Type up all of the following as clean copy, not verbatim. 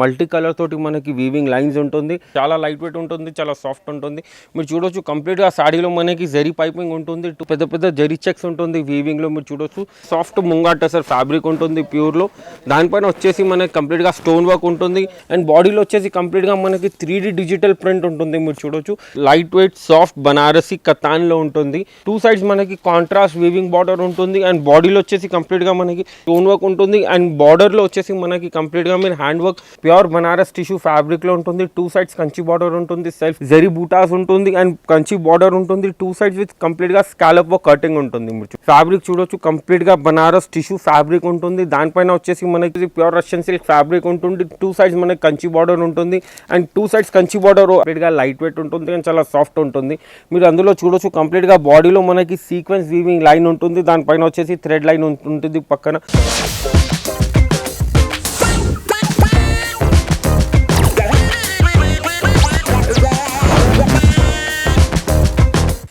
Multi colour తోటి మనకి weaving lines ఉంటుంది, చాలా లైట్ వెయిట్ ఉంటుంది, చాలా సాఫ్ట్ ఉంటుంది. మీరు చూడొచ్చు కంప్లీట్గా సాడీలో మనకి జరీ పైపింగ్ ఉంటుంది, పెద్ద పెద్ద జరీ చెక్స్ ఉంటుంది వీవింగ్లో. మీరు చూడొచ్చు సాఫ్ట్ ముంగా టసర్ ఫ్యాబ్రిక్ ఉంటుంది ప్యూర్లో. దానిపైన వచ్చేసి మనకి కంప్లీట్గా స్టోన్ వర్క్ ఉంటుంది అండ్ బాడీలో వచ్చేసి కంప్లీట్గా మనకి 3D డిజిటల్ ప్రింట్ ఉంటుంది. మీరు చూడొచ్చు లైట్ వెయిట్ సాఫ్ట్ బనారసి కతాన్లో ఉంటుంది. టూ సైడ్స్ మనకి కాంట్రాస్ట్ వీవింగ్ బార్డర్ ఉంటుంది అండ్ బాడీలో వచ్చేసి కంప్లీట్గా మనకి స్టోన్ వర్క్ ఉంటుంది అండ్ బార్డర్లో వచ్చేసి మనకి కంప్లీట్గా మీరు hand work pure Banaras tissue fabric లో ఉంటుంది. టూ సైడ్స్ కంచి బార్డర్ ఉంటుంది, సెల్ఫ్ జరీ బూటాస్ ఉంటుంది అండ్ కంచి బార్డర్ ఉంటుంది. టూ సైడ్స్ విత్ కంప్లీట్ గా స్కాలప్ వర్క్ కటింగ్ ఉంటుంది. ఫ్యాబ్రిక్ చూడొచ్చు కంప్లీట్ గా బనారస్ టిష్యూ ఫ్యాబ్రిక్ ఉంటుంది. దానిపైన వచ్చేసి మనకి ప్యూర్ రష్యన్ సిల్క్ ఫ్యాబ్రిక్ ఉంటుంది. టూ సైడ్స్ మనకి కంచి బార్డర్ ఉంటుంది and two sides Kanchi border complete గా లైట్ వెయిట్ ఉంటుంది అండ్ చాలా సాఫ్ట్ ఉంటుంది. మీరు అందులో చూడొచ్చు కంప్లీట్ గా బాడీలో మనకి సీక్వెన్స్ వీవింగ్ లైన్ ఉంటుంది, దానిపైన వచ్చేసి థ్రెడ్ లైన్ ఉంటుంది పక్కన.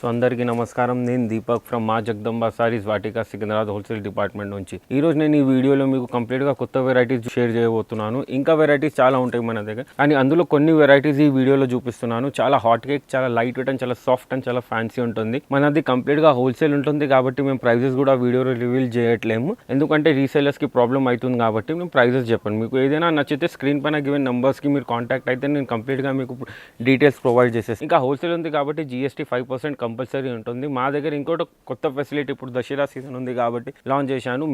సో అందరికీ నమస్కారం, నేను దీపక్ ఫ్రమ్ మా జగదంబా సారీస్ వాటికా సికింద్రాబాద్ హోల్సేల్ డిపార్ట్మెంట్ నుంచి. ఈరోజు నేను ఈ వీడియోలో మీకు కంప్లీట్గా కొత్త వెరైటీస్ షేర్ చేయబోతున్నాను. ఇంకా వెరైటీస్ చాలా ఉంటాయి మన దగ్గర, కానీ అందులో కొన్ని వెరైటీస్ ఈ వీడియోలో చూపిస్తున్నాను. చాలా హాట్ కేక్, చాలా లైట్ వెయిట్ అండ్ చాలా సాఫ్ట్ అండ్ చాలా ఫ్యాన్సీ ఉంటుంది. మనది కంప్లీట్గా హోల్సేల్ ఉంటుంది కాబట్టి మేము ప్రైజెస్ కూడా వీడియోలో రివీల్ చేయట్లేము, ఎందుకంటే రీసేలర్స్కి ప్రాబ్లం అవుతుంది కాబట్టి మేము ప్రైజెస్ చెప్పండి. మీకు ఏదైనా నచ్చితే స్క్రీన్ పైన గివెన్ నెంబర్స్కి మీరు కాంటాక్ట్ అయితే నేను కంప్లీట్గా మీకు డీటెయిల్స్ ప్రొవైడ్ చేసేసి. ఇంకా హోల్సేల్ ఉంది కాబట్టి GST 5% కంపల్సరీ ఉంటుంది. మా దగ్గర ఇంకోటి కొత్త ఫెసిలిటీ, ఇప్పుడు దసరా సీజన్ ఉంది కాబట్టి లాంచ్ చేశాను.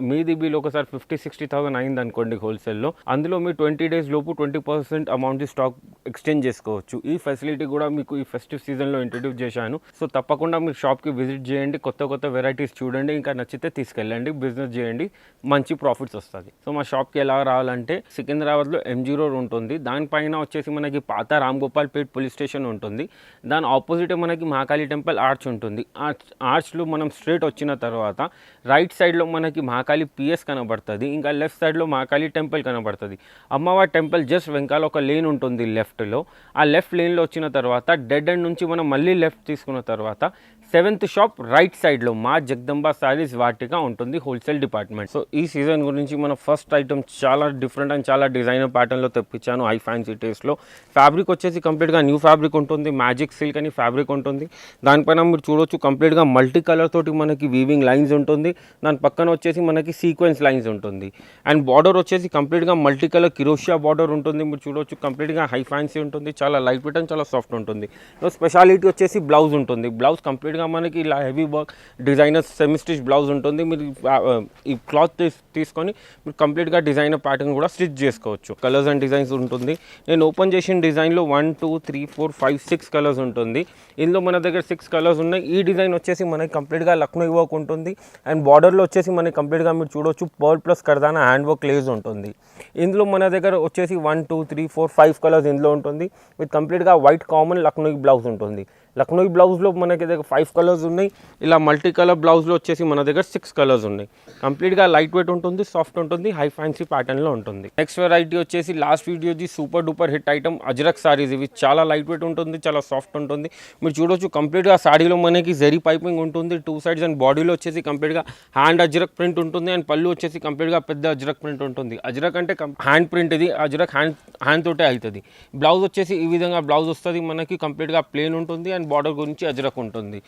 మీది బిల్ ఒకసారి 50-60,000 అయింది అనుకోండి హోల్సేల్లో, అందులో మీ 20 days లోపు 20% అమౌంట్ స్టాక్ ఎక్స్చేంజ్ చేసుకోవచ్చు. ఈ ఫెసిలిటీ కూడా మీకు ఈ ఫెస్టివ్ సీజన్లో ఇంట్రడ్యూస్ చేశాను. సో తప్పకుండా మీరు షాప్కి విజిట్ చేయండి, కొత్త వెరైటీస్ చూడండి, ఇంకా నచ్చితే తీసుకెళ్ళండి, బిజినెస్ చేయండి, మంచి ప్రాఫిట్స్ వస్తుంది. సో మా షాప్కి ఎలా రావాలంటే సికింద్రాబాద్లో MG రోడ్ ఉంటుంది, దానిపైన వచ్చేసి మనకి పాత రామ్ గోపాల్ పేట్ పోలీస్ స్టేషన్ ఉంటుంది. దాని ఆపోజిట్ మనకి మహాకాళి టెంపుల్ ఆర్చ్ ఉంటుంది. ఆర్చ్లో మనం స్ట్రేట్ వచ్చిన తర్వాత రైట్ సైడ్లో మనకి మహాకాళి PS కనబడుతుంది, ఇంకా లెఫ్ట్ సైడ్లో మహాకాళి టెంపుల్ కనబడుతుంది. అమ్మవారి టెంపుల్ జస్ట్ వెనకాల ఒక లేన్ ఉంటుంది లెఫ్ట్లో. ఆ లెఫ్ట్ లేన్లో వచ్చిన తర్వాత డెడ్ ఎండ్ నుంచి మనం మళ్ళీ లెఫ్ట్ తీసుకున్న తర్వాత 7th షాప్ రైట్ సైడ్లో మా జగదంబా సారీస్ వాటిగా ఉంటుంది హోల్సేల్ డిపార్ట్మెంట్. సో ఈ సీజన్ గురించి మన ఫస్ట్ ఐటమ్ చాలా డిఫరెంట్ అండ్ చాలా డిజైనర్ ప్యాటర్న్లో తెప్పించాను, హై ఫ్యాన్సీ టేస్ట్లో. ఫ్యాబ్రిక్ వచ్చేసి కంప్లీట్గా న్యూ ఫ్యాబ్రిక్ ఉంటుంది, మ్యాజిక్ సిల్క్ అని ఫ్యాబ్రిక్ ఉంటుంది. దానిపైన మీరు చూడొచ్చు కంప్లీట్గా మల్టీ కలర్ తోటి మనకి వీవింగ్ లైన్స్ ఉంటుంది, దాని పక్కన వచ్చేసి మనకి సీక్వెన్స్ లైన్స్ ఉంటుంది అండ్ బార్డర్ వచ్చేసి కంప్లీట్గా మల్టీ కలర్ కిరోషియా బార్డర్ ఉంటుంది. మీరు చూడొచ్చు కంప్లీట్గా హై ఫ్యాన్సీ ఉంటుంది, చాలా లైట్ వెయిట్ అండ్ చాలా సాఫ్ట్ ఉంటుంది. స్పెషాలిటీ వచ్చేసి బ్లౌజ్ ఉంటుంది. బ్లౌజ్ కంప్లీట్గా మనకి ఇలా heavy work designer semi stitch blouse ఉంటుంది. మీరు ఈ క్లాత్ తీసుకొని మీరు కంప్లీట్గా డిజైనర్ ప్యాటర్న్ కూడా స్టిచ్ చేసుకోవచ్చు. కలర్స్ అండ్ డిజైన్స్ ఉంటుంది. నేను ఓపెన్ చేసిన డిజైన్లో 1 2 3 4 5 6 కలర్స్ ఉంటుంది. ఇందులో మన దగ్గర 6 కలర్స్ ఉన్నాయి. ఈ డిజైన్ వచ్చేసి మనకి కంప్లీట్గా లక్నో వర్క్ ఉంటుంది అండ్ బార్డర్లో వచ్చేసి మనకి కంప్లీట్గా మీరు చూడొచ్చు పర్ల్ ప్లస్ కర్దానా హ్యాండ్ వర్క్ లేస్ ఉంటుంది. ఇందులో మన దగ్గర వచ్చేసి 1 2 3 4 5 కలర్స్ ఇందులో ఉంటుంది. విత్ కంప్లీట్గా వైట్ కామన్ లక్నో బ్లౌజ్ ఉంటుంది. లక్నో బ్లౌజ్లో మనకి దగ్గర 5 కలర్స్ ఉన్నాయి. ఇలా మల్టీ కలర్ బ్లౌజ్లో వచ్చేసి మన దగ్గర 6 కలర్స్ ఉన్నాయి. కంప్లీట్గా లైట్ వెయిట్ ఉంటుంది, సాఫ్ట్ ఉంటుంది, హై ఫ్యాన్సీ ప్యాటర్న్లో ఉంటుంది. నెక్స్ట్ వెరైటీ వచ్చేసి లాస్ట్ వీడియోది super duper hit item Ajrak saris. ఇవి చాలా లైట్ వెయిట్ ఉంటుంది, చాలా సాఫ్ట్ ఉంటుంది. మీరు చూడొచ్చు కంప్లీట్గా సాడీలో మనకి జరీ పైపింగ్ ఉంటుంది టూ సైడ్స్ అండ్ బాడీలో వచ్చేసి కంప్లీట్గా హ్యాండ్ అజ్రక్ ప్రింట్ ఉంటుంది అండ్ పళ్ళు వచ్చేసి కంప్లీట్గా పెద్ద అజ్రక్ ప్రింట్ ఉంటుంది. అజ్రక్ అంటే హ్యాండ్ ప్రింట్, ఇది అజ్రక్ హ్యాండ్ తోటే అవుతుంది. బ్లౌజ్ వచ్చేసి ఈ విధంగా బ్లౌజ్ వస్తుంది మనకి, కంప్లీట్గా ప్లేన్ ఉంటుంది అండ్ బార్డర్ గురించి అజ్రక్ ఉంటుంది.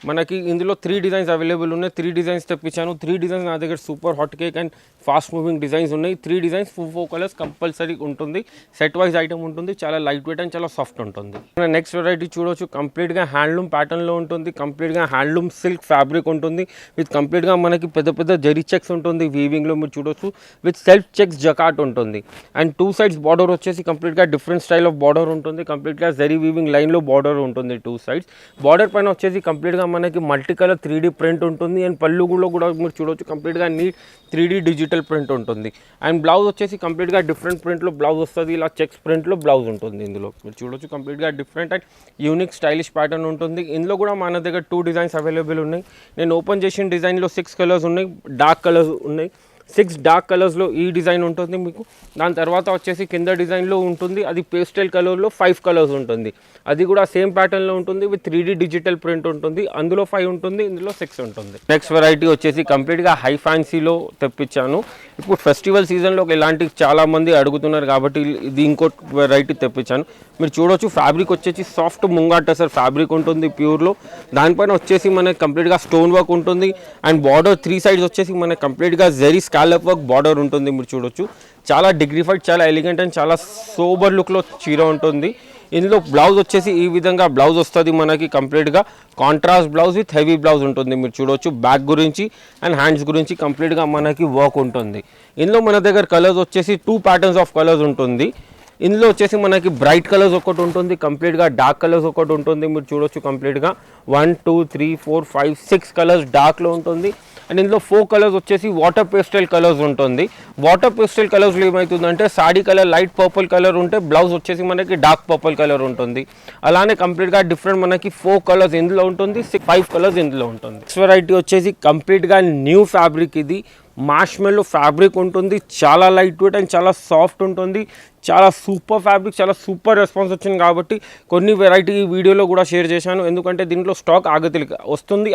మనకి ఇందులో 3 డిజైన్స్ అవైలబుల్ ఉన్నాయి. 3 డిజైన్స్ తెప్పించాను. 3 డిజైన్స్ నా దగ్గర super hot cake and fast moving designs ఉన్నాయి. 3 డిజైన్స్ 4 కలర్స్ కంపల్సరీ ఉంటుంది. సెట్ వైజ్ ఐటమ్ ఉంటుంది, చాలా లైట్ వెయిట్ అండ్ చాలా సాఫ్ట్ ఉంటుంది. నెక్స్ట్ వెరైటీ చూడొచ్చు కంప్లీట్గా హ్యాండ్లూమ్ ప్యాటర్న్లో ఉంటుంది. కంప్లీట్గా హ్యాండ్లూమ్ సిల్క్ ఫ్యాబ్రిక్ ఉంటుంది విత్ కంప్లీట్గా మనకి పెద్ద జరీ చెక్స్ ఉంటుంది వీవింగ్లో. మీరు చూడొచ్చు విత్ సెల్ఫ్ చెక్స్ జకాట్ ఉంటుంది అండ్ టూ సైడ్స్ బార్డర్ వచ్చేసి కంప్లీట్గా డిఫరెంట్ స్టైల్ ఆఫ్ బార్డర్ ఉంటుంది. కంప్లీట్గా జరీ వీవింగ్ లైన్లో బార్డర్ ఉంటుంది. టూ సైడ్స్ బార్డర్ పైన వచ్చేసి కంప్లీట్గా మనకి మల్టీ కలర్ 3D ప్రింట్ ఉంటుంది అండ్ పళ్ళులో కూడా మీరు చూడొచ్చు కంప్లీట్గా నీట్ 3D డిజిటల్ ప్రింట్ ఉంటుంది అండ్ బ్లౌజ్ వచ్చేసి కంప్లీట్గా డిఫరెంట్ ప్రింట్లో బ్లౌజ్ వస్తుంది. ఇలా చెక్స్ ప్రింట్లో బ్లౌజ్ ఉంటుంది. ఇందులో మీరు చూడొచ్చు కంప్లీట్గా different and unique stylish pattern ఉంటుంది. ఇందులో కూడా మన దగ్గర 2 డిజైన్స్ అవైలబుల్ ఉన్నాయి. నేను ఓపెన్ చేసిన డిజైన్లో 6 కలర్స్ ఉన్నాయి, డార్క్ కలర్స్ ఉన్నాయి 6 డార్క్ కలర్స్లో ఈ డిజైన్ ఉంటుంది మీకు. దాని తర్వాత వచ్చేసి కింద డిజైన్లో ఉంటుంది, అది పేస్టల్ కలర్లో 5 కలర్స్ ఉంటుంది. అది కూడా సేమ్ ప్యాటర్న్లో ఉంటుంది విత్ 3D డిజిటల్ ప్రింట్ ఉంటుంది. అందులో 5 ఉంటుంది, ఇందులో 6 ఉంటుంది. నెక్స్ట్ వెరైటీ వచ్చేసి కంప్లీట్గా హై ఫ్యాన్సీలో తెప్పించాను. ఇప్పుడు ఫెస్టివల్ సీజన్లో ఇలాంటి చాలామంది అడుగుతున్నారు కాబట్టి ఇది ఇంకో వెరైటీ తెప్పించాను. మీరు చూడొచ్చు, ఫ్యాబ్రిక్ వచ్చేసి సాఫ్ట్ ముంగా టసర్ ఫ్యాబ్రిక్ ఉంటుంది ప్యూర్లో. దానిపైన వచ్చేసి మనకి కంప్లీట్గా స్టోన్ వర్క్ ఉంటుంది అండ్ బార్డర్ 3 సైడ్స్ వచ్చేసి మనకి కంప్లీట్గా జెరీ స్కాలప్ వర్క్ బార్డర్ ఉంటుంది. మీరు చూడొచ్చు, చాలా డిగ్నిఫైడ్, చాలా ఎలిగెంట్ అండ్ చాలా సోబర్ లుక్లో చీర ఉంటుంది. ఇందులో బ్లౌజ్ వచ్చేసి ఈ విధంగా బ్లౌజ్ వస్తుంది మనకి. కంప్లీట్గా contrast blouse with heavy blouse ఉంటుంది. మీరు చూడొచ్చు, బ్యాక్ గురించి అండ్ హ్యాండ్స్ గురించి కంప్లీట్గా మనకి వర్క్ ఉంటుంది. ఇందులో మన దగ్గర కలర్స్ వచ్చేసి 2 ప్యాటర్న్స్ ఆఫ్ కలర్స్ ఉంటుంది. ఇందులో వచ్చేసి మనకి బ్రైట్ కలర్స్ ఒకటి ఉంటుంది, కంప్లీట్గా డార్క్ కలర్స్ ఒకటి ఉంటుంది. మీరు చూడొచ్చు, కంప్లీట్గా 1 2 3 4 5 6 కలర్స్ డార్క్లో ఉంటుంది. అండ్ ఇందులో 4 కలర్స్ వచ్చేసి వాటర్ పేస్టల్ కలర్స్ ఉంటుంది. వాటర్ పేస్టల్ కలర్స్లో ఏమవుతుందంటే saree colour light purple colour ఉంటే బ్లౌజ్ వచ్చేసి మనకి డార్క్ పర్పుల్ కలర్ ఉంటుంది. అలానే కంప్లీట్గా డిఫరెంట్ మనకి 4 కలర్స్ ఇందులో ఉంటుంది, 5 కలర్స్ ఇందులో ఉంటుంది. నెక్స్ట్ వెరైటీ వచ్చేసి కంప్లీట్గా న్యూ ఫ్యాబ్రిక్. ఇది మార్ష్మెల్లో ఫ్యాబ్రిక్ ఉంటుంది, చాలా లైట్ వెయిట్ అండ్ చాలా సాఫ్ట్ ఉంటుంది. చాలా సూపర్ ఫ్యాబ్రిక్, చాలా సూపర్ రెస్పాన్స్ వచ్చింది కాబట్టి కొన్ని వెరైటీ వీడియోలో కూడా షేర్ చేశాను. ఎందుకంటే దీంట్లో స్టాక్ వస్తుంది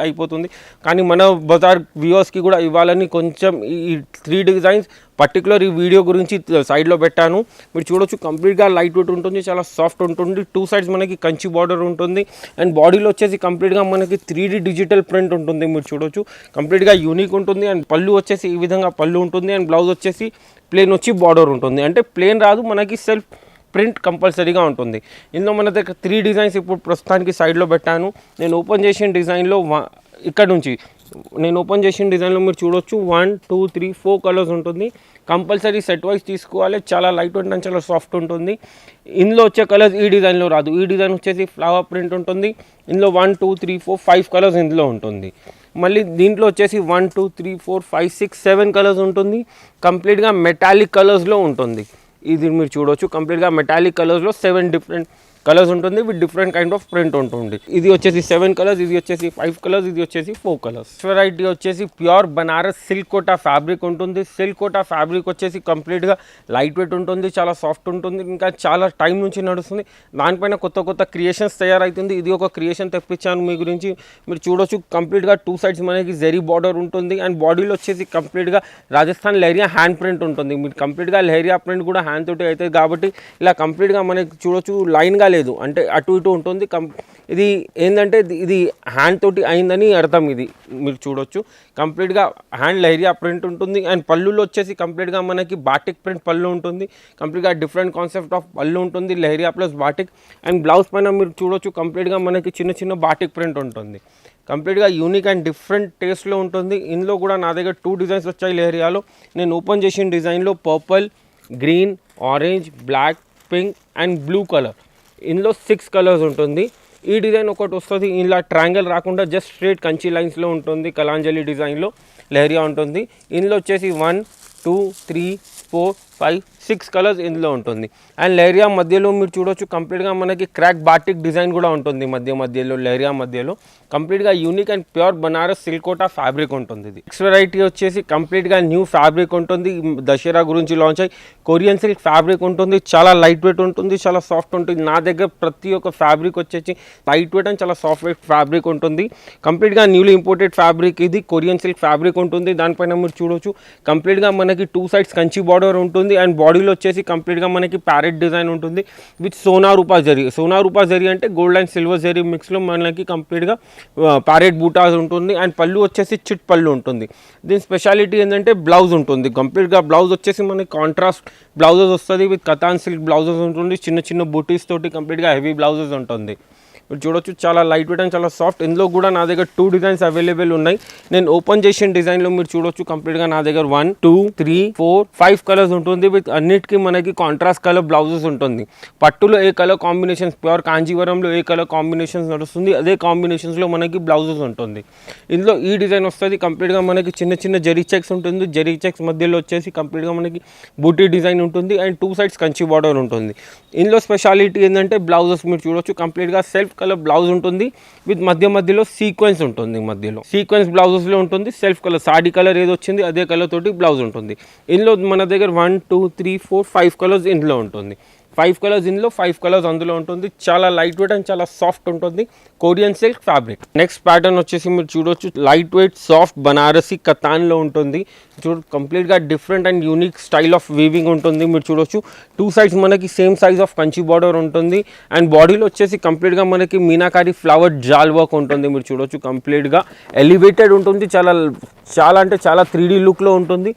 అయిపోతుంది. కానీ మన బజార్ వ్యూవర్స్కి కూడా ఇవ్వాలని కొంచెం ఈ 3 డిజైన్స్ పర్టికులర్ ఈ వీడియో గురించి సైడ్లో పెట్టాను. మీరు చూడొచ్చు, కంప్లీట్గా లైట్ వెయిట్ ఉంటుంది, చాలా సాఫ్ట్ ఉంటుంది. 2 సైడ్స్ మనకి కంచి బార్డర్ ఉంటుంది అండ్ బాడీలో వచ్చేసి కంప్లీట్గా మనకి 3D డిజిటల్ ప్రింట్ ఉంటుంది. మీరు చూడొచ్చు, కంప్లీట్గా యూనిక్ ఉంటుంది. అండ్ పళ్ళు వచ్చేసి ఈ విధంగా పళ్ళు ఉంటుంది అండ్ బ్లౌజ్ వచ్చేసి ప్లేన్ వచ్చి బార్డర్ ఉంటుంది. అంటే ప్లేన్ రాదు, మనకి సెల్ఫ్ ప్రింట్ కంపల్సరీగా ఉంటుంది. ఇందులో మన దగ్గర 3 డిజైన్స్ ఇప్పుడు ప్రస్తుతానికి సైడ్లో పెట్టాను. నేను ఓపెన్ చేసిన డిజైన్లో ఇక్కడ నుంచి నేను ఓపెన్ చేసిన డిజైన్లో మీరు చూడొచ్చు 1 2 3 4 కలర్స్ ఉంటుంది. కంపల్సరీ సెట్ వైజ్ తీసుకోవాలి. చాలా లైట్ వెయిట్ అండ్ చాలా సాఫ్ట్ ఉంటుంది. ఇందులో వచ్చే కలర్స్ ఈ డిజైన్లో రాదు. ఈ డిజైన్ వచ్చేసి ఫ్లవర్ ప్రింట్ ఉంటుంది. ఇందులో 1 2 3 4 5 కలర్స్ ఇందులో ఉంటుంది. మళ్ళీ దీంట్లో వచ్చేసి 1 2 3 4 5 6 7 కలర్స్ ఉంటుంది. కంప్లీట్గా మెటాలిక్ కలర్స్లో ఉంటుంది. ఇది మీరు చూడొచ్చు, కంప్లీట్గా మెటాలిక్ కలర్స్లో 7 డిఫరెంట్ కలర్స్ ఉంటుంది with different kind of print ఉంటుంది. ఇది వచ్చేసి 7 కలర్స్, ఇది వచ్చేసి 5 కలర్స్, ఇది వచ్చేసి 4 కలర్స్. వెరైటీ వచ్చేసి pure Banaras silk Kota fabric ఉంటుంది. సిల్క్ కోటా ఫ్యాబ్రిక్ వచ్చేసి కంప్లీట్గా లైట్ వెయిట్ ఉంటుంది, చాలా సాఫ్ట్ ఉంటుంది, ఇంకా చాలా టైం నుంచి నడుస్తుంది. దానిపైన కొత్త క్రియేషన్స్ తయారవుతుంది. ఇది ఒక క్రియేషన్ తెప్పించాను మీ గురించి. మీరు చూడొచ్చు, కంప్లీట్గా 2 సైడ్స్ మనకి జెరీ బార్డర్ ఉంటుంది అండ్ బాడీలో వచ్చేసి కంప్లీట్గా రాజస్థాన్ లెహరియా హ్యాండ్ ప్రింట్ ఉంటుంది. మీరు కంప్లీట్గా లెహరియా ప్రింట్ కూడా హ్యాండ్ తోటి అవుతుంది కాబట్టి ఇలా కంప్లీట్గా మనకి చూడొచ్చు లైన్గా లేదు, అంటే అటు ఇటు ఉంటుంది. ఇది ఏంటంటే ఇది హ్యాండ్ తోటి అయిందని అర్థం. ఇది మీరు చూడొచ్చు, కంప్లీట్గా హ్యాండ్ లెహరియా ప్రింట్ ఉంటుంది అండ్ పళ్ళులో వచ్చేసి కంప్లీట్గా మనకి బాటిక్ ప్రింట్ పళ్ళు ఉంటుంది. కంప్లీట్గా డిఫరెంట్ కాన్సెప్ట్ ఆఫ్ పళ్ళు ఉంటుంది, leheriya plus batik. And blouse పైన మీరు చూడొచ్చు, కంప్లీట్గా మనకి చిన్న బాటిక్ ప్రింట్ ఉంటుంది. కంప్లీట్గా యూనిక్ అండ్ డిఫరెంట్ టేస్ట్లో ఉంటుంది. ఇందులో కూడా నా దగ్గర 2 డిజైన్స్ వచ్చాయి లెహరియాలో. నేను ఓపెన్ చేసిన డిజైన్లో purple, green, orange, black, pink and blue colour. ఇందులో 6 కలర్స్ ఉంటుంది. ఈ డిజైన్ ఒకటి వస్తుంది, ఇలా ట్రయాంగిల్ రాకుండా జస్ట్ స్ట్రేట్ కంచి లైన్స్లో ఉంటుంది. కలాంజలి డిజైన్లో లెహరియా ఉంటుంది. ఇందులో వచ్చేసి 1 2 3 4 5 6 కలర్స్ ఇందులో ఉంటుంది. అండ్ లెహరియా మధ్యలో మీరు చూడొచ్చు, కంప్లీట్గా మనకి క్రాక్ బాటిక్ డిజైన్ కూడా ఉంటుంది మధ్యలో లెహరియా మధ్యలో. కంప్లీట్గా unique and pure Banaras silk Kota fabric ఉంటుంది. ఇది నెక్స్ట్ వెరైటీ వచ్చేసి కంప్లీట్గా న్యూ ఫ్యాబ్రిక్ ఉంటుంది. దసరా గురించి లాంచ్ అయ్యి కొరియన్ సిల్క్ ఫ్యాబ్రిక్ ఉంటుంది. చాలా లైట్ వెయిట్ ఉంటుంది, చాలా సాఫ్ట్ ఉంటుంది. నా దగ్గర ప్రతి ఒక్క ఫ్యాబ్రిక్ వచ్చేసి లైట్ వెయిట్ అండ్ చాలా సాఫ్ట్ వెయిట్ ఫ్యాబ్రిక్ ఉంటుంది. కంప్లీట్గా న్యూలీ ఇంపోర్టెడ్ ఫ్యాబ్రిక్ ఇది. కొరియన్ సిల్క్ ఫ్యాబ్రిక్ ఉంటుంది. దానిపైన మీరు చూడొచ్చు, కంప్లీట్గా మనకి 2 సైడ్స్ కంచి బార్డర్ ఉంటుంది అండ్ బాడీలో వచ్చేసి కంప్లీట్గా మనకి ప్యారెట్ డిజైన్ ఉంటుంది విత్ సోనా రూపా జరీ అంటే గోల్డ్ అండ్ సిల్వర్ జరీ మిక్స్లో మనకి కంప్లీట్గా ప్యారెట్ బూటాస్ ఉంటుంది. అండ్ పళ్ళు వచ్చేసి చిట్ పళ్ళు ఉంటుంది. దీని స్పెషాలిటీ ఏంటంటే బ్లౌజ్ ఉంటుంది. కంప్లీట్గా బ్లౌజ్ వచ్చేసి మనకి కాంట్రాస్ట్ బ్లౌజెస్ వస్తుంది విత్ కతాన్ సిల్క్ బ్లౌజెస్ ఉంటుంది. చిన్న బూటీస్ తోటి కంప్లీట్గా హెవీ బ్లౌజెస్ ఉంటుంది. మీరు చూడొచ్చు, చాలా లైట్ వెయిట్ అండ్ చాలా సాఫ్ట్. ఇందులో కూడా నా దగ్గర 2 డిజైన్స్ అవైలబుల్ ఉన్నాయి. నేను ఓపెన్ చేసిన డిజైన్లో మీరు చూడొచ్చు, కంప్లీట్గా నా దగ్గర 1 2 3 4 5 కలర్స్ ఉంటుంది విత్ అన్నిటికీ మనకి కాంట్రాస్ట్ కలర్ బ్లౌజెస్ ఉంటుంది. పట్టులో ఏ కలర్ కాంబినేషన్స్, ప్యూర్ కాంజీవరంలో ఏ కలర్ కాంబినేషన్స్ నడుస్తుంది అదే కాంబినేషన్స్లో మనకి బ్లౌజెస్ ఉంటుంది. ఇందులో ఈ డిజైన్ వస్తుంది, కంప్లీట్గా మనకి చిన్న జరీ చెక్స్ ఉంటుంది. జరీ చెక్స్ మధ్యలో వచ్చేసి కంప్లీట్గా మనకి బూటీ డిజైన్ ఉంటుంది అండ్ 2 సైడ్స్ కంచి బార్డర్ ఉంటుంది. ఇందులో స్పెషాలిటీ ఏంటంటే బ్లౌజెస్ మీరు చూడొచ్చు, కంప్లీట్గా సెల్ఫ్ కలర్ బ్లౌజ్ ఉంటుంది విత్ మధ్యలో సీక్వెన్స్ ఉంటుంది, మధ్యలో సీక్వెన్స్ బ్లౌజెస్లో ఉంటుంది. సెల్ఫ్ కలర్ సాడీ కలర్ ఏది వచ్చింది అదే కలర్ తోటి బ్లౌజ్ ఉంటుంది. ఇందులో మన దగ్గర 1 2 3 4 5 కలర్స్ ఇందులో ఉంటుంది. 5 కలర్స్ ఇందులో 5 కలర్స్ అందులో ఉంటుంది. చాలా లైట్ వెయిట్ అండ్ చాలా సాఫ్ట్ ఉంటుంది, Korean silk fabric. Next pattern వచ్చేసి మీరు చూడొచ్చు, లైట్ వెయిట్ సాఫ్ట్ బనారసి కతాన్లో ఉంటుంది. కంప్లీట్గా different and unique style of weaving ఉంటుంది. మీరు చూడొచ్చు 2 సైడ్స్ మనకి same size of Kanchi border ఉంటుంది. అండ్ బాడీలో వచ్చేసి కంప్లీట్గా మనకి మీనాకారి ఫ్లవర్ జాల్ వర్క్ ఉంటుంది. మీరు చూడొచ్చు కంప్లీట్గా ఎలివేటెడ్ ఉంటుంది, చాలా అంటే చాలా 3D లుక్లో ఉంటుంది.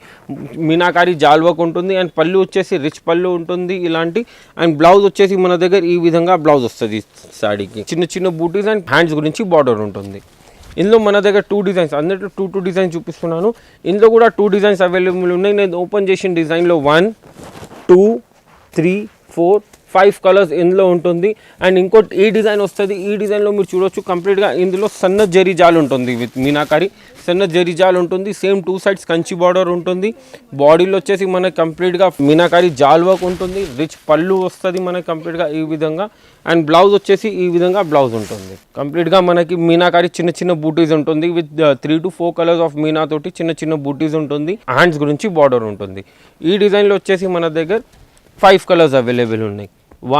మీనాకారి జాల్ వర్క్ ఉంటుంది. అండ్ పళ్ళు వచ్చేసి రిచ్ పళ్ళు ఉంటుంది ఇలాంటి. అండ్ బ్లౌజ్ వచ్చేసి మన దగ్గర ఈ విధంగా బ్లౌజ్ వస్తుంది సాడీకి. చిన్న బూటీస్ అండ్ హ్యాండ్స్ గురించి బార్డర్ ఉంటుంది. ఇందులో మన దగ్గర 2 డిజైన్స్, అందరిలో 2 డిజైన్స్ చూపిస్తున్నాను. ఇందులో కూడా 2 డిజైన్స్ అవైలబుల్ ఉన్నాయి. నేను ఓపెన్ చేసిన డిజైన్లో 1 2 3 4 5 కలర్స్ ఇందులో ఉంటుంది. అండ్ ఇంకోటి ఈ డిజైన్ వస్తుంది. ఈ డిజైన్లో మీరు చూడొచ్చు కంప్లీట్గా ఇందులో సన్న జరీ జాల్ ఉంటుంది విత్ మీనాకారి సన్న జరీ జాల్ ఉంటుంది. సేమ్ 2 సైడ్స్ కంచి బార్డర్ ఉంటుంది. బాడీలో వచ్చేసి మనకి కంప్లీట్గా మీనాకారి జాల్ వర్క్ ఉంటుంది. రిచ్ పళ్ళు వస్తుంది మనకి కంప్లీట్గా ఈ విధంగా. అండ్ బ్లౌజ్ వచ్చేసి ఈ విధంగా బ్లౌజ్ ఉంటుంది. కంప్లీట్గా మనకి మీనాకారి చిన్న బూటీస్ ఉంటుంది with 3 to 4 colours of Meena తోటి చిన్న బూటీస్ ఉంటుంది. హ్యాండ్స్ గురించి బార్డర్ ఉంటుంది. ఈ డిజైన్లో వచ్చేసి మన దగ్గర 5 కలర్స్ అవైలబుల్ ఉన్నాయి.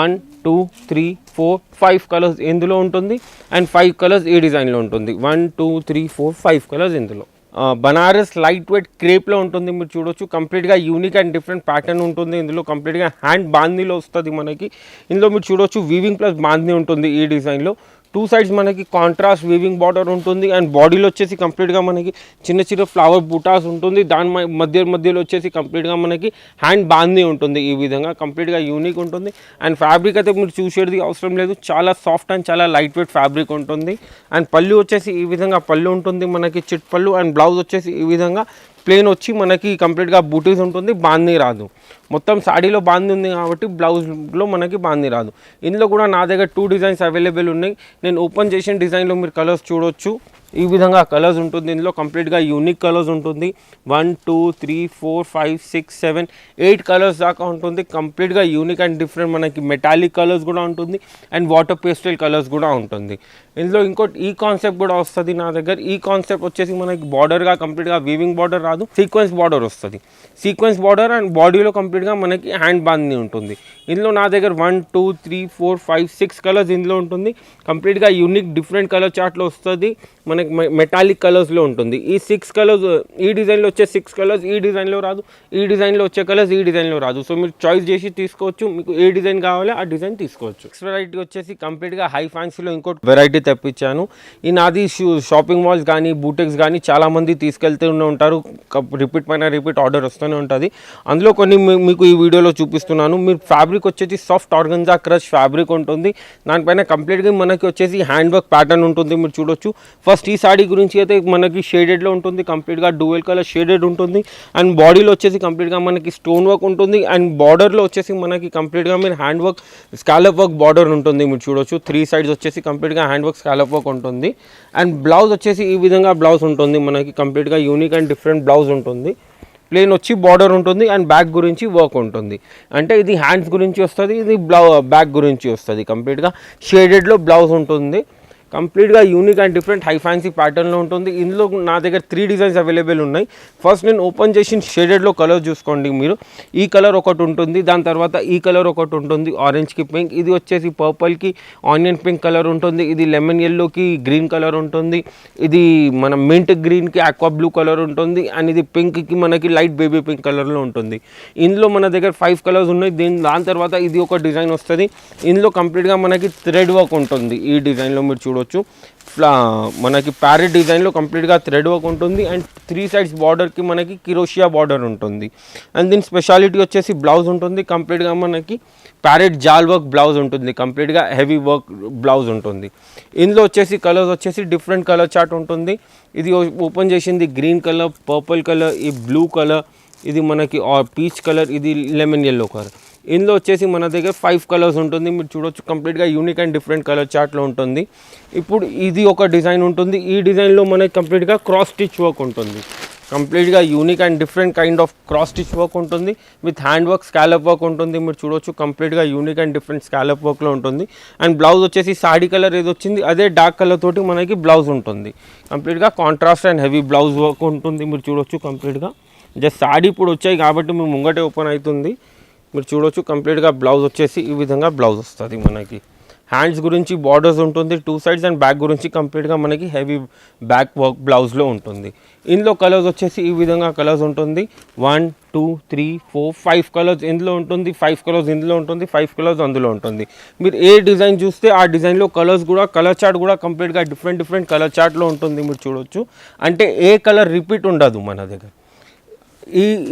1 2 3 4 5 కలర్స్ ఇందులో ఉంటుంది. అండ్ 5 కలర్స్ ఈ డిజైన్లో ఉంటుంది. 1 2 3 4 5 కలర్స్ ఇందులో. బనారస్ లైట్ వెయిట్ క్రేప్లో ఉంటుంది. మీరు చూడొచ్చు కంప్లీట్గా యూనిక్ అండ్ డిఫరెంట్ ప్యాటర్న్ ఉంటుంది. ఇందులో కంప్లీట్గా హ్యాండ్ బాందీలో వస్తుంది మనకి. ఇందులో మీరు చూడొచ్చు వీవింగ్ ప్లస్ బాందీ ఉంటుంది ఈ డిజైన్లో. 2 సైడ్స్ మనకి కాంట్రాస్ట్ వీవింగ్ బార్డర్ ఉంటుంది. అండ్ బాడీలో వచ్చేసి కంప్లీట్గా మనకి చిన్న ఫ్లవర్ బూటాస్ ఉంటుంది. దాని మధ్యలో వచ్చేసి కంప్లీట్గా మనకి హ్యాండ్ బాందీ ఉంటుంది. ఈ విధంగా కంప్లీట్గా యూనిక్ ఉంటుంది. అండ్ ఫ్యాబ్రిక్ అయితే మీరు చూసేది అవసరం లేదు, చాలా సాఫ్ట్ అండ్ చాలా లైట్ వెయిట్ ఫ్యాబ్రిక్ ఉంటుంది. అండ్ పళ్ళు వచ్చేసి ఈ విధంగా పళ్ళు ఉంటుంది మనకి చిట్ పళ్ళు. అండ్ బ్లౌజ్ వచ్చేసి ఈ విధంగా ప్లెయిన్ వచ్చి మనకి కంప్లీట్గా బూటీస్ ఉంటుంది, బాందీ రాదు. మొత్తం సాడీలో బాందీ ఉంది కాబట్టి బ్లౌజ్లో మనకి బాందీ రాదు. ఇందులో కూడా నా దగ్గర 2 డిజైన్స్ అవైలబుల్ ఉన్నాయి. నేను ఓపెన్ చేసిన డిజైన్లో మీరు కలర్స్ చూడొచ్చు. ఈ విధంగా కలర్స్ ఉంటుంది. ఇందులో కంప్లీట్గా యూనిక్ కలర్స్ ఉంటుంది. 1 2 3 4 5 6 7 8 కలర్స్ దాకా ఉంటుంది. కంప్లీట్గా యూనిక్ అండ్ డిఫరెంట్ మనకి మెటాలిక్ కలర్స్ కూడా ఉంటుంది. అండ్ వాటర్ పేస్టల్ కలర్స్ కూడా ఉంటుంది. ఇందులో ఇంకోటి ఈ కాన్సెప్ట్ కూడా వస్తుంది నా దగ్గర. ఈ కాన్సెప్ట్ వచ్చేసి మనకి బార్డర్గా కంప్లీట్గా వీవింగ్ బార్డర్ రాదు, సీక్వెన్స్ బార్డర్ వస్తుంది. సీక్వెన్స్ బార్డర్ అండ్ బాడీలో కంప్లీట్గా మనకి హ్యాండ్ బాందీ ఉంటుంది. ఇందులో నా దగ్గర 1 2 3 4 5 6 కలర్స్ ఇందులో ఉంటుంది. కంప్లీట్గా యూనిక్ డిఫరెంట్ కలర్ చార్ట్లో వస్తుంది. మనకి మెటాలిక్ కలర్స్లో ఉంటుంది. ఈ 6 కలర్స్ ఈ డిజైన్లో వచ్చే 6 కలర్స్ ఈ డిజైన్లో రాదు, ఈ డిజైన్లో వచ్చే కలర్స్ ఈ డిజైన్లో రాదు. సో మీరు చాయిస్ చేసి తీసుకోవచ్చు, మీకు ఏ డిజైన్ కావాలో ఆ డిజైన్ తీసుకోవచ్చు. నెక్స్ట్ వెరైటీ వచ్చేసి కంప్లీట్గా హై ఫ్యాన్సీలో ఇంకోటి వెరైటీ తెప్పించాను. ఈ నాది షాపింగ్ మాల్స్ కానీ బూటెక్స్ కానీ చాలామంది తీసుకెళ్తూనే ఉంటారు. రిపీట్ పైన రిపీట్ ఆర్డర్ వస్తూనే ఉంటుంది. అందులో కొన్ని మీకు ఈ వీడియోలో చూపిస్తున్నాను. మీరు ఫ్యాబ్రిక్ వచ్చేసి సాఫ్ట్ ఆర్గన్జా క్రష్ ఫ్యాబ్రిక్ ఉంటుంది. దానిపైన కంప్లీట్గా మనకి వచ్చేసి హ్యాండ్ వర్క్ ప్యాటర్న్ ఉంటుంది. మీరు చూడొచ్చు. ఫస్ట్ ఈ సాడీ గురించి అయితే మనకి షేడెడ్లో ఉంటుంది. కంప్లీట్గా డ్యూయల్ కలర్ షేడెడ్ ఉంటుంది. అండ్ బాడీలో వచ్చేసి కంప్లీట్గా మనకి స్టోన్ వర్క్ ఉంటుంది. అండ్ బార్డర్లో వచ్చేసి మనకి కంప్లీట్గా మీరు hand work scallop work border ఉంటుంది. మీరు చూడొచ్చు 3 సైడ్స్ వచ్చేసి కంప్లీట్గా హ్యాండ్ వర్క్ స్కాలప్ వర్క్ ఉంటుంది. అండ్ బ్లౌజ్ వచ్చేసి ఈ విధంగా బ్లౌజ్ ఉంటుంది మనకి. కంప్లీట్గా యూనిక్ అండ్ డిఫరెంట్ బ్లౌజ్ ఉంటుంది. ప్లేన్ వచ్చి బార్డర్ ఉంటుంది. అండ్ బ్యాక్ గురించి వర్క్ ఉంటుంది. అంటే ఇది హ్యాండ్స్ గురించి వస్తుంది, ఇది బ్యాక్ గురించి వస్తుంది. కంప్లీట్గా షేడెడ్లో బ్లౌజ్ ఉంటుంది. కంప్లీట్గా unique and different high fancy ప్యాటర్న్లో ఉంటుంది. ఇందులో నా దగ్గర 3 డిజైన్స్ అవైలబుల్ ఉన్నాయి. ఫస్ట్ నేను ఓపెన్ చేసిన షేడెడ్లో కలర్ చూసుకోండి మీరు. ఈ కలర్ ఒకటి ఉంటుంది, దాని తర్వాత ఈ కలర్ ఒకటి ఉంటుంది, ఆరెంజ్కి పింక్. ఇది వచ్చేసి పర్పుల్కి ఆనియన్ పింక్ కలర్ ఉంటుంది. ఇది లెమన్ ఎల్లోకి గ్రీన్ కలర్ ఉంటుంది. ఇది మన మింట్ గ్రీన్కి ఆక్వా బ్లూ కలర్ ఉంటుంది. అండ్ ఇది పింక్కి మనకి లైట్ బేబీ పింక్ కలర్లో ఉంటుంది. ఇందులో మన దగ్గర 5 కలర్స్ ఉన్నాయి. దాని తర్వాత ఇది ఒక డిజైన్ వస్తుంది. ఇందులో కంప్లీట్గా మనకి థ్రెడ్ వర్క్ ఉంటుంది. ఈ డిజైన్లో మీరు చూడవచ్చు. మనకి ప్యారెట్ డిజైన్లో కంప్లీట్గా థ్రెడ్ వర్క్ ఉంటుంది. అండ్ 3 సైడ్స్ బార్డర్కి మనకి కిరోషియా బార్డర్ ఉంటుంది. అండ్ దీని స్పెషాలిటీ వచ్చేసి బ్లౌజ్ ఉంటుంది. కంప్లీట్గా మనకి ప్యారెట్ జాల్ వర్క్ బ్లౌజ్ ఉంటుంది. కంప్లీట్గా హెవీ వర్క్ బ్లౌజ్ ఉంటుంది. ఇందులో వచ్చేసి కలర్స్ వచ్చేసి డిఫరెంట్ కలర్ చార్ట్ ఉంటుంది. ఇది ఓపెన్ చేసింది గ్రీన్ కలర్, పర్పుల్ కలర్, ఈ బ్లూ కలర్, ఇది మనకి పీచ్ కలర్, ఇది లెమన్ ఎల్లో కలర్. ఇందులో వచ్చేసి మన దగ్గర 5 కలర్స్ ఉంటుంది. మీరు చూడొచ్చు కంప్లీట్గా యూనిక్ అండ్ డిఫరెంట్ కలర్ చార్ట్లో ఉంటుంది. ఇప్పుడు ఇది ఒక డిజైన్ ఉంటుంది. ఈ డిజైన్లో మనకి కంప్లీట్గా క్రాస్ స్టిచ్ వర్క్ ఉంటుంది. కంప్లీట్గా unique and different kind of cross stitch work ఉంటుంది. With hand work scallop work ఉంటుంది. మీరు చూడొచ్చు కంప్లీట్గా యూనిక్ అండ్ డిఫరెంట్ స్కాలప్ వర్క్లో ఉంటుంది. అండ్ బ్లౌజ్ వచ్చేసి సాడీ కలర్ ఏది వచ్చింది అదే డార్క్ కలర్ తోటి మనకి బ్లౌజ్ ఉంటుంది. కంప్లీట్గా contrast and heavy blouse work ఉంటుంది. మీరు చూడొచ్చు కంప్లీట్గా జస్ట్ సాడీ ఇప్పుడు వచ్చాయి కాబట్టి మేము ముంగటే ఓపెన్ అవుతుంది. మీరు చూడొచ్చు కంప్లీట్గా బ్లౌజ్ వచ్చేసి ఈ విధంగా బ్లౌజ్ వస్తుంది. మనకి హ్యాండ్స్ గురించి బార్డర్స్ ఉంటుంది 2 సైడ్స్ అండ్ బ్యాక్ గురించి కంప్లీట్గా మనకి హెవీ బ్యాక్ వర్క్ బ్లౌజ్లో ఉంటుంది. ఇందులో కలర్స్ వచ్చేసి ఈ విధంగా కలర్స్ ఉంటుంది. 1 2 3 4 5 కలర్స్ ఇందులో ఉంటుంది. 5 కలర్స్ ఇందులో ఉంటుంది. 5 కలర్స్ అందులో ఉంటుంది. మీరు ఏ డిజైన్ చూస్తే ఆ డిజైన్లో కలర్స్ కూడా కలర్ చార్ట్ కూడా కంప్లీట్గా డిఫరెంట్ కలర్ చార్ట్లో ఉంటుంది. మీరు చూడొచ్చు అంటే ఏ కలర్ రిపీట్ ఉండదు మన దగ్గర.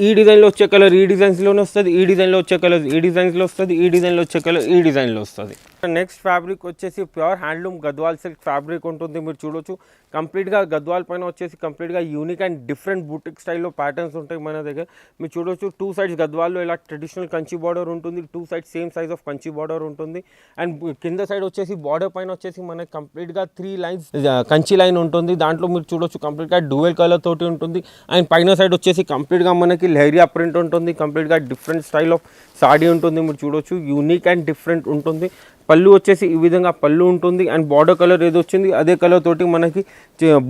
ఈ డిజైన్లో వచ్చే కలర్ ఈ డిజైన్స్లోనే వస్తుంది. ఈ డిజైన్లో వచ్చే కలర్ ఈ డిజైన్స్లో వస్తుంది. ఈ డిజైన్లో వచ్చే కలర్ ఈ డిజైన్లో వస్తుంది. నెక్స్ట్ ఫ్యాబ్రిక్ వచ్చేసి pure handloom Gadwal silk fabric ఉంటుంది. మీరు చూడొచ్చు కంప్లీట్గా గద్వాల్ పైన వచ్చేసి కంప్లీట్గా యూనిక్ అండ్ డిఫరెంట్ బూటిక్ స్టైల్లో ప్యాటర్న్స్ ఉంటాయి మన దగ్గర. మీరు చూడొచ్చు 2 సైడ్స్ గద్వాల్లో ఇలా ట్రెడిషనల్ కంచి బార్డర్ ఉంటుంది. 2 sides same size of Kanchi border ఉంటుంది. అండ్ కింద సైడ్ వచ్చేసి బార్డర్ పైన వచ్చేసి మనకి కంప్లీట్గా 3 లైన్స్ కంచి లైన్ ఉంటుంది. దాంట్లో మీరు చూడొచ్చు కంప్లీట్గా డ్యూయల్ కలర్ తోటి ఉంటుంది. అండ్ పైన సైడ్ వచ్చేసి కంప్లీట్గా మనకి లెహరియా ప్రింట్ ఉంటుంది. కంప్లీట్గా డిఫరెంట్ స్టైల్ ఆఫ్ సాడీ ఉంటుంది. మీరు చూడొచ్చు యూనిక్ అండ్ డిఫరెంట్ ఉంటుంది. పళ్ళు వచ్చేసి ఈ విధంగా పళ్ళు ఉంటుంది. అండ్ బార్డర్ కలర్ ఏది వచ్చింది అదే కలర్ తోటి మనకి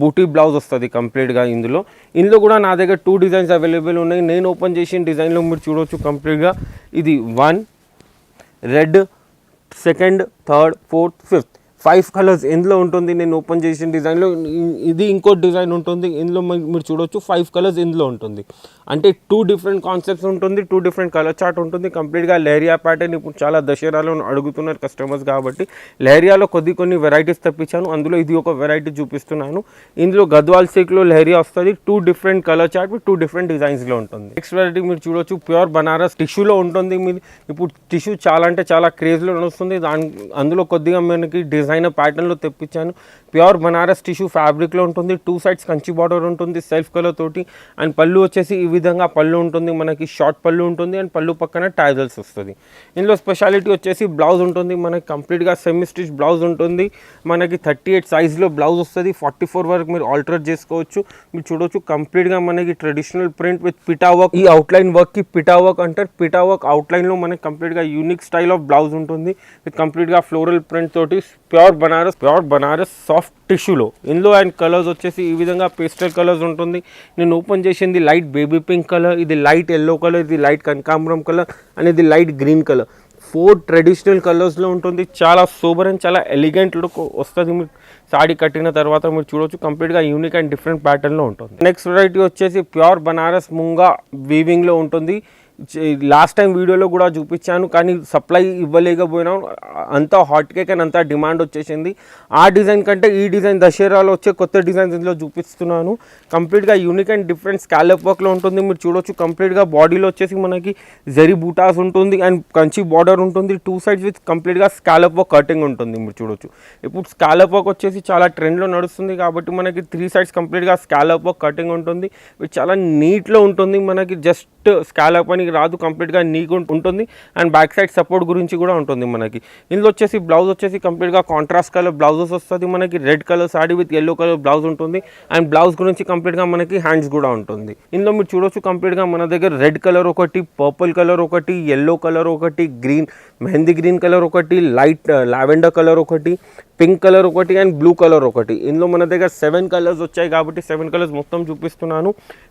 బూటీ బ్లౌజ్ వస్తుంది కంప్లీట్గా. ఇందులో కూడా నా దగ్గర 2 డిజైన్స్ అవైలబుల్ ఉన్నాయి. నేను ఓపెన్ చేసిన డిజైన్లో మీరు చూడొచ్చు కంప్లీట్గా ఇది 1 red, second, third, fourth, fifth 5 colours ఇందులో ఉంటుంది. నేను ఓపెన్ చేసిన డిజైన్లో ఇది ఇంకో డిజైన్ ఉంటుంది. ఇందులో మీరు చూడొచ్చు 5 కలర్స్ ఇందులో ఉంటుంది. అంటే 2 డిఫరెంట్ కాన్సెప్ట్స్ ఉంటుంది. 2 డిఫరెంట్ కలర్ చార్ట్ ఉంటుంది. కంప్లీట్గా లెహరియా ప్యాటర్న్ ఇప్పుడు చాలా దసరాలో అడుగుతున్నారు కస్టమర్స్ కాబట్టి లెహరియాలో కొన్ని వెరైటీస్ తెప్పించాను. అందులో ఇది ఒక వెరైటీ చూపిస్తున్నాను. ఇందులో గద్వాల్ సిల్క్లో లెహరియా వస్తుంది. 2 different colour chart with 2 different డిజైన్స్లో ఉంటుంది. నెక్స్ట్ వెరైటీ మీరు చూడొచ్చు ప్యూర్ బనారస్ టిష్యూలో ఉంటుంది. మీరు ఇప్పుడు టిష్యూ చాలా అంటే చాలా క్రేజ్లో నడుస్తుంది. అందులో కొద్దిగా మనకి డిజైన్ ప్యాటర్న్లో తెప్పించాను. ప్యూర్ బనారస్ టిష్యూ ఫ్యాబ్రిక్లో ఉంటుంది. 2 సైడ్స్ కంచి బార్డర్ ఉంటుంది సెల్ఫ్ కలర్ తోటి. అండ్ పళ్ళు వచ్చేసి ఈ విధంగా పళ్ళు ఉంటుంది. మనకి షార్ట్ పళ్ళు ఉంటుంది. అండ్ పళ్ళు పక్కన టైజల్స్ వస్తుంది. ఇందులో స్పెషాలిటీ వచ్చేసి బ్లౌజ్ ఉంటుంది. మనకి కంప్లీట్గా సెమీ స్టిచ్ బ్లౌజ్ ఉంటుంది. మనకి 38 సైజ్లో బ్లౌజ్ వస్తుంది. 44 వరకు మీరు ఆల్టరేట్ చేసుకోవచ్చు. మీరు చూడొచ్చు కంప్లీట్గా మనకి ట్రెడిషనల్ ప్రింట్ విత్ పిటా వర్క్. ఈ అవుట్లైన్ వర్క్కి పిటా వర్క్ అంటారు. పిటా వర్క్ అవుట్లైన్లో మనకి కంప్లీట్గా యూనిక్ స్టైల్ ఆఫ్ బ్లౌజ్ ఉంటుంది. విత్ కంప్లీట్గా ఫ్లోరల్ ప్రింట్ తోటి ప్యూర్ బనారస్ సాఫ్ట్ టిష్యూలో. ఇందులో అండ్ కలర్స్ వచ్చేసి ఈ విధంగా పేస్టల్ కలర్స్ ఉంటుంది. నేను ఓపెన్ చేసింది లైట్ బేబీ పింక్ కలర్, ఇది లైట్ ఎల్లో కలర్, ఇది లైట్ కనకాంబరం కలర్ అండ్ ఇది లైట్ గ్రీన్ కలర్. 4 ట్రెడిషనల్ కలర్స్లో ఉంటుంది. చాలా సూపర్ అండ్ చాలా ఎలిగెంట్ లుక్ వస్తుంది. మీరు సాడీ కట్టిన తర్వాత మీరు చూడొచ్చు కంప్లీట్గా యూనిక్ అండ్ డిఫరెంట్ ప్యాటర్న్లో ఉంటుంది. నెక్స్ట్ వెరైటీ వచ్చేసి ప్యూర్ బనారస్ ముంగా వీవింగ్లో ఉంటుంది. లాస్ట్ టైం వీడియోలో కూడా చూపించాను కానీ సప్లై ఇవ్వలేకపోయినాం. అంతా హాట్ కేక్ అని అంతా డిమాండ్ వచ్చేసింది. ఆ డిజైన్ కంటే ఈ డిజైన్ దసరాలో వచ్చే కొత్త డిజైన్స్ ఇందులో చూపిస్తున్నాను. కంప్లీట్గా యూనిక్ అండ్ డిఫరెంట్ స్కాలప్ వర్క్లో ఉంటుంది. మీరు చూడొచ్చు కంప్లీట్గా బాడీలో వచ్చేసి మనకి జరీ బూటాస్ ఉంటుంది అండ్ కంచి బార్డర్ ఉంటుంది. 2 సైడ్స్ విత్ కంప్లీట్గా స్కాలప్ వర్క్ కటింగ్ ఉంటుంది. మీరు చూడొచ్చు ఇప్పుడు స్కాలప్ వర్క్ వచ్చేసి చాలా ట్రెండ్లో నడుస్తుంది కాబట్టి మనకి 3 సైడ్స్ కంప్లీట్గా స్కాలప్ వర్క్ కటింగ్ ఉంటుంది. చాలా నీట్లో ఉంటుంది. మనకి జస్ట్ స్కాలప్ అని రాదు, కంప్లీట్గా నీట్ ఉంటుంది. అండ్ బ్యాక్ సైడ్ సపోర్ట్ గురించి కూడా ఉంటుంది మనకి. ఇందులో వచ్చేసి బ్లౌజ్ వచ్చేసి కంప్లీట్గా కాంట్రాస్ట్ కలర్ బ్లౌజెస్ వస్తుంది. మనకి red colour saree with yellow colour blouse ఉంటుంది. అండ్ బ్లౌజ్ గురించి కంప్లీట్గా మనకి హ్యాండ్స్ కూడా ఉంటుంది. ఇందులో మీరు చూడొచ్చు కంప్లీట్గా మన దగ్గర రెడ్ కలర్ ఒకటి, పర్పుల్ కలర్ ఒకటి, ఎల్లో కలర్ ఒకటి, గ్రీన్ మెహందీ గ్రీన్ కలర్ ఒకటి, లైట్ లావెండర్ కలర్ ఒకటి, పింక్ కలర్ ఒకటి అండ్ బ్లూ కలర్ ఒకటి. ఇందులో మన దగ్గర 7 కలర్స్ వచ్చాయి కాబట్టి 7 కలర్స్ మొత్తం చూపిస్తున్నాను.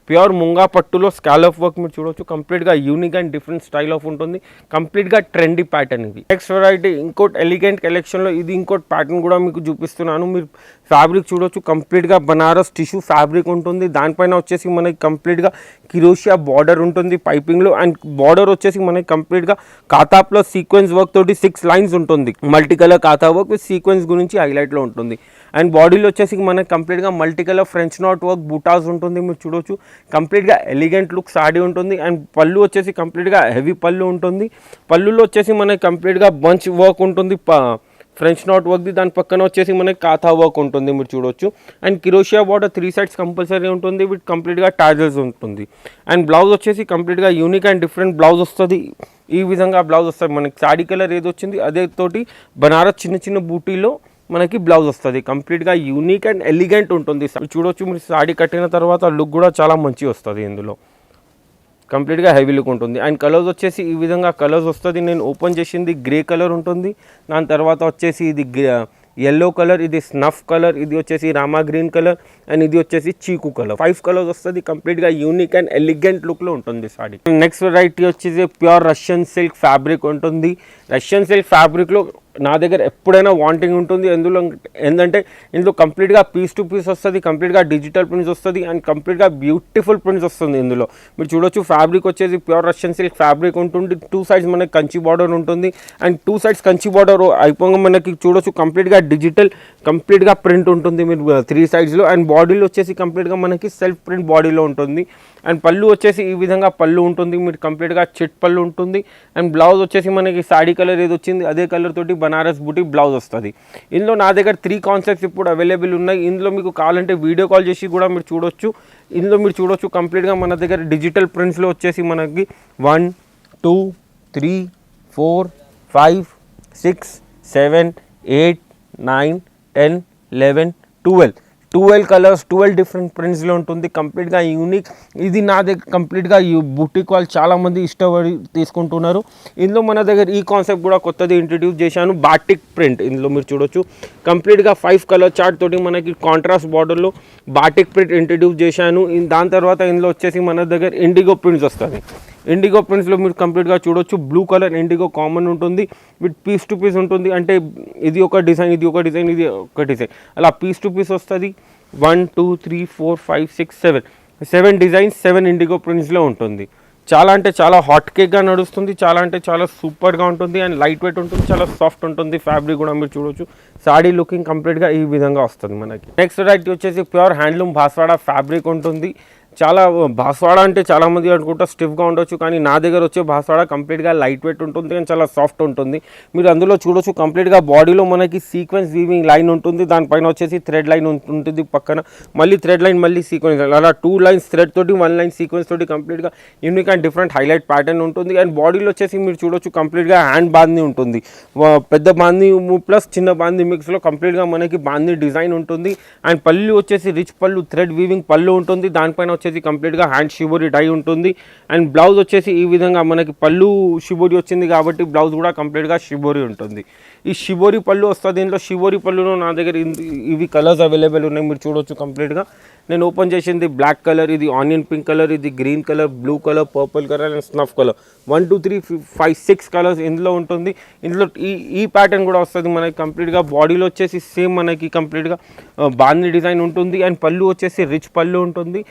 ప్యూర్ ముంగా పట్టులో స్కాలప్ వర్క్ మీరు చూడొచ్చు కంప్లీట్గా unique and different style of ఉంటుంది. కంప్లీట్గా ట్రెండీ ప్యాటర్న్ ఇది. నెక్స్ట్ వెరైటీ ఇంకోటి ఎలిగెంట్ కలెక్షన్లో ఇది ఇంకోటి ప్యాటర్న్ కూడా మీకు చూపిస్తున్నాను. మీరు ఫ్యాబ్రిక్ చూడొచ్చు కంప్లీట్గా బనారస్ టిష్యూ ఫ్యాబ్రిక్ ఉంటుంది. దానిపైన వచ్చేసి మనకి కంప్లీట్గా కిరోషియా బార్డర్ ఉంటుంది పైపింగ్లో. అండ్ బార్డర్ వచ్చేసి మనకి కంప్లీట్గా కాతా ప్లస్ సీక్వెన్స్ వర్క్ తోటి 6 లైన్స్ ఉంటుంది. మల్టీ కలర్ కాతా వర్క్ విత్ సీక్వెన్స్ గురించి హైలైట్లో ఉంటుంది. అండ్ బాడీలో వచ్చేసి మనకి కంప్లీట్గా multi colour French knot work buttas ఉంటుంది. మీరు చూడొచ్చు కంప్లీట్గా ఎలిగెంట్ లుక్ సాడీ ఉంటుంది. అండ్ పళ్ళు వచ్చేసి కంప్లీట్గా హెవీ పళ్ళు ఉంటుంది. పళ్ళులో వచ్చేసి మనకి కంప్లీట్గా బంచ్ వర్క్ ఉంటుంది. ఫ్రెంచ్ నాట్ వర్క్ది, దాని పక్కన వచ్చేసి మనకి కాథా వర్క్ ఉంటుంది మీరు చూడొచ్చు. అండ్ కిరోషియా బార్డర్ 3 sides కంపల్సరీ ఉంటుంది విత్ కంప్లీట్గా టాజల్స్ ఉంటుంది. అండ్ బ్లౌజ్ వచ్చేసి కంప్లీట్గా యూనిక్ అండ్ డిఫరెంట్ బ్లౌజ్ వస్తుంది. ఈ విధంగా బ్లౌజ్ వస్తుంది. మనకి సాడీ కలర్ ఏది వచ్చింది అదే తోటి బనారస్ చిన్న చిన్న బూటీలో మనకి బ్లౌజ్ వస్తుంది. కంప్లీట్గా యూనిక్ అండ్ ఎలిగెంట్ ఉంటుంది. చూడొచ్చు మీరు సాడీ కట్టిన తర్వాత లుక్ కూడా చాలా మంచి వస్తుంది. ఇందులో కంప్లీట్గా హెవీ లుక్ ఉంటుంది. అండ్ కలర్స్ వచ్చేసి ఈ విధంగా కలర్స్ వస్తుంది. నేను ఓపెన్ చేసింది గ్రే కలర్ ఉంటుంది. దాని తర్వాత వచ్చేసి ఇది yellow కలర్, ఇది స్నఫ్ కలర్, ఇది వచ్చేసి రామా గ్రీన్ కలర్ అండ్ ఇది వచ్చేసి చీకు కలర్. 5 కలర్స్ వస్తుంది. కంప్లీట్గా యూనిక్ అండ్ ఎలిగెంట్ లుక్లో ఉంటుంది సాడీ. నెక్స్ట్ వెరైటీ వచ్చేసి ప్యూర్ రష్యన్ సిల్క్ ఫ్యాబ్రిక్ ఉంటుంది. రష్యన్ సిల్క్ ఫ్యాబ్రిక్లో నా దగ్గర ఎప్పుడైనా వాంటింగ్ ఉంటుంది. ఎందులో ఏంటంటే ఇందులో కంప్లీట్గా పీస్ టు పీస్ వస్తుంది, కంప్లీట్గా డిజిటల్ ప్రింట్స్ వస్తుంది అండ్ కంప్లీట్గా బ్యూటిఫుల్ ప్రింట్స్ వస్తుంది. ఇందులో మీరు చూడొచ్చు ఫ్యాబ్రిక్ వచ్చేసి ప్యూర్ రష్యన్ సిల్క్ ఫ్యాబ్రిక్ ఉంటుంది. 2 sides మనకి కంచి బార్డర్ ఉంటుంది అండ్ 2 sides కంచి బార్డర్ అయిపోగా మనకి చూడొచ్చు కంప్లీట్గా డిజిటల్ కంప్లీట్గా ప్రింట్ ఉంటుంది మీరు 3 sidesలో. అండ్ బాడీలో వచ్చేసి కంప్లీట్గా మనకి సెల్ఫ్ ప్రింట్ బాడీలో ఉంటుంది. అండ్ పళ్ళు వచ్చేసి ఈ విధంగా పళ్ళు ఉంటుంది. మీరు కంప్లీట్గా చిట్ పళ్ళు ఉంటుంది. అండ్ బ్లౌజ్ వచ్చేసి మనకి సాడీ కలర్ ఏది వచ్చింది అదే కలర్ తోటి బనారస్ బూటీ బ్లౌజ్ వస్తుంది. ఇందులో నా దగ్గర 3 కాన్సెప్ట్స్ ఇప్పుడు అవైలబుల్ ఉన్నాయి. ఇందులో మీకు కావాలంటే వీడియో కాల్ చేసి కూడా మీరు చూడొచ్చు. ఇందులో మీరు చూడొచ్చు కంప్లీట్గా మన దగ్గర డిజిటల్ ప్రింట్స్లో వచ్చేసి మనకి 1 2 3 4 5 6 7 8 9 10 11 12 కలర్స్ 12 డిఫరెంట్ ప్రింట్స్లో ఉంటుంది. కంప్లీట్గా యూనిక్. ఇది నా దగ్గర కంప్లీట్గా బుటిక్ వాళ్ళు చాలామంది ఇష్టపడి తీసుకుంటున్నారు. ఇందులో మన దగ్గర ఈ కాన్సెప్ట్ కూడా కొత్తది ఇంట్రడ్యూస్ చేశాను, బాటిక్ ప్రింట్. ఇందులో మీరు చూడొచ్చు కంప్లీట్గా 5 కలర్ చార్ట్ తోటి మనకి కాంట్రాస్ట్ బార్డర్లో బాటిక్ ప్రింట్ ఇంట్రడ్యూస్ చేశాను. దాని తర్వాత ఇందులో వచ్చేసి మన దగ్గర ఇండిగో ప్రింట్స్ వస్తుంది. ఇండిగో ప్రింట్స్లో మీరు కంప్లీట్గా చూడొచ్చు బ్లూ కలర్ ఇండిగో కామన్ ఉంటుంది విత్ పీస్ టు పీస్ ఉంటుంది. అంటే ఇది ఒక డిజైన్, ఇది ఒక డిజైన్, ఇది ఒక డిజైన్, అలా పీస్ టు పీస్ వస్తుంది. 1 2 3 4 5 6 7 డిజైన్స్ 7 ఇండిగో ప్రింట్స్లో ఉంటుంది. చాలా అంటే చాలా హాట్ కేక్గా నడుస్తుంది. చాలా అంటే చాలా సూపర్గా ఉంటుంది అండ్ లైట్ వెయిట్ ఉంటుంది, చాలా సాఫ్ట్ ఉంటుంది. ఫ్యాబ్రిక్ కూడా మీరు చూడొచ్చు సాడీ లుకింగ్ కంప్లీట్గా ఈ విధంగా వస్తుంది మనకి. నెక్స్ట్ వెరైటీ వచ్చేసి ప్యూర్ హ్యాండ్లూమ్ బాస్వాడా ఫ్యాబ్రిక్ ఉంటుంది. చాలా బాస్వాడా అంటే చాలామంది అనుకుంటా స్టిఫ్గా ఉండొచ్చు, కానీ నా దగ్గర వచ్చే బాస్వాడా కంప్లీట్గా లైట్ వెయిట్ ఉంటుంది అండ్ చాలా సాఫ్ట్ ఉంటుంది. మీరు అందులో చూడొచ్చు కంప్లీట్గా బాడీలో మనకి సీక్వెన్స్ వీవింగ్ లైన్ ఉంటుంది. దానిపైన వచ్చేసి థ్రెడ్ లైన్ ఉంటుంది, పక్కన మళ్ళీ థ్రెడ్ లైన్ మళ్ళీ సీక్వెన్స్, అలా 2 lines థ్రెడ్ తోటి 1 line సీక్వెన్స్ తోటి కంప్లీట్గా unique and different highlight pattern ఉంటుంది. అండ్ బాడీలో వచ్చేసి మీరు చూడొచ్చు కంప్లీట్గా హ్యాండ్ బాందీ ఉంటుంది. పెద్ద బాందీ ప్లస్ చిన్న బాందీ మిక్స్లో కంప్లీట్గా మనకి బాందీ డిజైన్ ఉంటుంది. అండ్ పళ్ళు వచ్చేసి రిచ్ పళ్ళు థ్రెడ్ వీవింగ్ పళ్ళు ఉంటుంది. దానిపైన వచ్చేసి కంప్లీట్గా హ్యాండ్ షిబోరి డై ఉంటుంది. అండ్ బ్లౌజ్ వచ్చేసి ఈ విధంగా మనకి పళ్ళు షిబోరి వచ్చింది కాబట్టి బ్లౌజ్ కూడా కంప్లీట్గా షిబోరి ఉంటుంది. ఈ షిబోరి పళ్ళు వస్తుంది. దీంట్లో షిబోరి పళ్ళులో నా దగ్గర ఇవి కలర్స్ అవైలబుల్ ఉన్నాయి. మీరు చూడొచ్చు కంప్లీట్గా నేను ఓపెన్ చేసింది బ్లాక్ కలర్, ఇది ఆనియన్ పింక్ కలర్, ఇది green colour, blue colour, purple colour and snuff colour. 1 2 3 5 6 colours ఇందులో ఉంటుంది. ఇందులో ఈ ప్యాటర్న్ కూడా వస్తుంది మనకి. కంప్లీట్గా బాడీలో వచ్చేసి సేమ్ మనకి కంప్లీట్గా బాందీ డిజైన్ ఉంటుంది. అండ్ పళ్ళు వచ్చేసి రిచ్ పళ్ళు ఉంటుంది.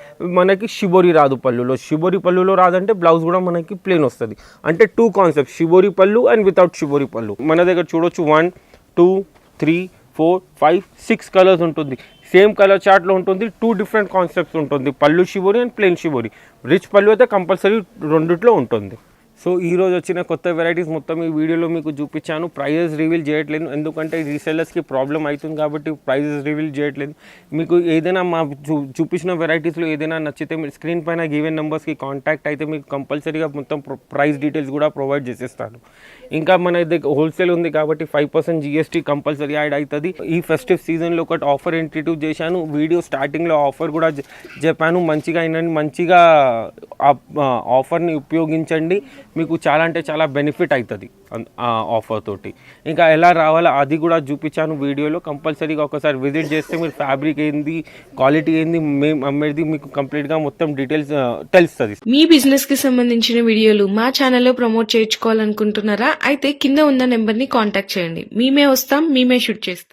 మనకి షిబోరి రాదు పళ్ళులో. షిబోరి పళ్ళులో రాదంటే బ్లౌజ్ కూడా మనకి ప్లెయిన్ వస్తుంది. అంటే 2 కాన్సెప్ట్, షిబోరి పళ్ళు అండ్ వితౌట్ షిబోరి పళ్ళు. మన దగ్గర చూడొచ్చు 1 2 3 4 5 6 కలర్స్ ఉంటుంది. సేమ్ కలర్ చార్ట్లో ఉంటుంది. 2 డిఫరెంట్ కాన్సెప్ట్స్ ఉంటుంది, పళ్ళు shibori and plain shibori. Rich పళ్ళు అయితే కంపల్సరీ రెండిట్లో ఉంటుంది. సో ఈరోజు వచ్చిన కొత్త వెరైటీస్ మొత్తం ఈ వీడియోలో మీకు చూపించాను. ప్రైజెస్ రివీల్ చేయట్లేదు, ఎందుకంటే రీసెల్లర్స్కి ప్రాబ్లం అవుతుంది కాబట్టి ప్రైజెస్ రివీల్ చేయట్లేదు. మీకు ఏదైనా మా చూపించిన వెరైటీస్లో ఏదైనా నచ్చితే మీరు స్క్రీన్ పైన గివెన్ నెంబర్స్కి కాంటాక్ట్ అయితే మీకు కంపల్సరీగా మొత్తం ప్రైస్ డీటెయిల్స్ కూడా ప్రొవైడ్ చేసేస్తాను. ఇంకా మన దగ్గర హోల్సేల్ ఉంది కాబట్టి 5% GST కంపల్సరీ యాడ్ అవుతుంది. ఈ ఫెస్టివ్ సీజన్లో ఒకటి ఆఫర్ ఇంట్రడ్యూస్ చేశాను. వీడియో స్టార్టింగ్లో ఆఫర్ కూడా చెప్పాను. మంచిగా అయినండి, మంచిగా ఆఫర్ని ఉపయోగించండి. మీకు చాలా అంటే చాలా బెనిఫిట్ అవుతుంది ఆ ఆఫర్ తోటి. ఇంకా ఎలా రావాలో అది కూడా చూపించాను వీడియోలో. కంపల్సరీగా ఒకసారి విజిట్ చేస్తే మీరు ఫ్యాబ్రిక్ ఏంది, క్వాలిటీ ఏంది, మేము అమ్మేది మీకు కంప్లీట్గా మొత్తం డీటెయిల్స్ తెలుస్తుంది. మీ బిజినెస్ కి సంబంధించిన వీడియోలు మా ఛానల్లో ప్రమోట్ చేయించుకోవాలనుకుంటున్నారా? అయితే కింద ఉన్న నెంబర్ ని కాంటాక్ట్ చేయండి. మేమే వస్తాం, మేమే షూట్ చేస్తాం.